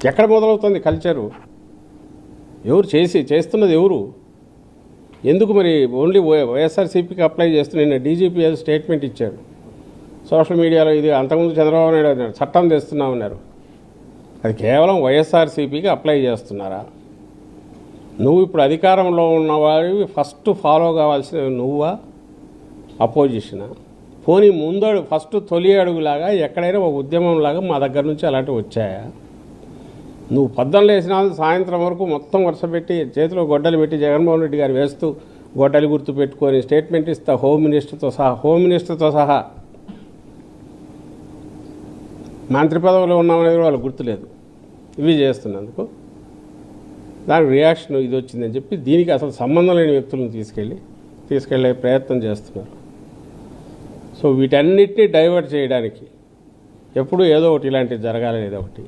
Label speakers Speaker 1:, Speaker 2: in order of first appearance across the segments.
Speaker 1: ఎక్కడ మొదలవుతుంది కల్చరు? ఎవరు చేస్తున్నది ఎవరు? ఎందుకు మరి ఓన్లీ వైఎస్ఆర్సీపీకి అప్లై చేస్తున్న నిన్న డీజీపీ ఏదో స్టేట్మెంట్ ఇచ్చాడు సోషల్ మీడియాలో. ఇది అంతకుముందు చంద్రబాబు నాయుడు అన్నాడు చట్టం తెస్తున్నామన్నారు. అది కేవలం వైఎస్ఆర్సీపీకి అప్లై చేస్తున్నారా? నువ్వు ఇప్పుడు అధికారంలో ఉన్నవాడివి ఫస్ట్ ఫాలో కావాల్సినవి నువ్వా అపోజిషనా? పోనీ ముందడు ఫస్ట్ తొలి అడుగులాగా ఎక్కడైనా ఒక ఉద్యమంలాగా మా దగ్గర నుంచి అలాంటివి వచ్చాయా? నువ్వు పొద్దున్న లేచిన సాయంత్రం వరకు మొత్తం వరుస పెట్టి చేతిలో గొడ్డలు పెట్టి జగన్మోహన్ రెడ్డి గారు వేస్తూ గొడ్డలి గుర్తు పెట్టుకొని స్టేట్మెంట్ ఇస్తా హోమ్ మినిస్టర్తో సహా మంత్రి పదవిలో ఉన్నామనేది వాళ్ళకి గుర్తులేదు. ఇవి చేస్తున్నందుకు దానికి రియాక్షన్ ఇది వచ్చిందని చెప్పి దీనికి అసలు సంబంధం లేని వ్యక్తులను తీసుకెళ్లే ప్రయత్నం చేస్తున్నారు. సో వీటన్నిటినీ డైవర్ట్ చేయడానికి ఎప్పుడు ఏదో ఒకటి ఇలాంటివి జరగాలనేది ఒకటి,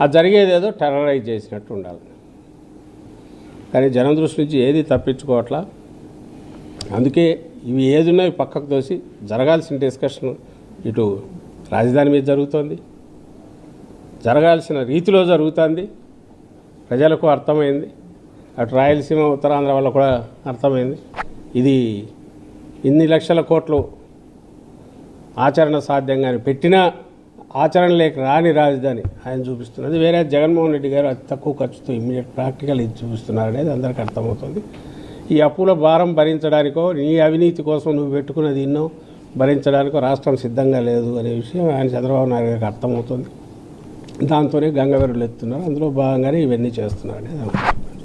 Speaker 1: ఆ జరిగేదేదో టెర్రరైజ్ చేసినట్టు ఉండాలి. కానీ జనం దృష్టి నుంచి ఏది తప్పించుకోవట్లా. అందుకే ఇవి ఏది ఉన్నాయి పక్కకు తోసి జరగాల్సిన డిస్కషన్ ఇటు రాజధాని మీద జరుగుతోంది, జరగాల్సిన రీతిలో జరుగుతుంది. ప్రజలకు అర్థమైంది, అటు రాయలసీమ ఉత్తరాంధ్ర వల్ల కూడా అర్థమైంది. ఇది ఇన్ని లక్షల కోట్లు ఆచరణ సాధ్యంగానే పెట్టినా ఆచరణ లేక రాని రాజధాని ఆయన చూపిస్తున్నది. వేరే జగన్మోహన్ రెడ్డి గారు అతి తక్కువ ఖర్చుతో ఇమ్మీడియట్ ప్రాక్టికల్ ఇది చూపిస్తున్నారు అనేది అందరికీ అర్థమవుతుంది. ఈ అప్పుల భారం భరించడానికో నీ అవినీతి కోసం నువ్వు పెట్టుకున్నది ఎన్నో భరించడానికో రాష్ట్రం సిద్ధంగా లేదు అనే విషయం ఆయన చంద్రబాబు నాయుడు గారికి అర్థమవుతుంది. దాంతోనే గంగవెరులు ఎత్తున్నారు. అందులో భాగంగానే ఇవన్నీ చేస్తున్నారు అనేది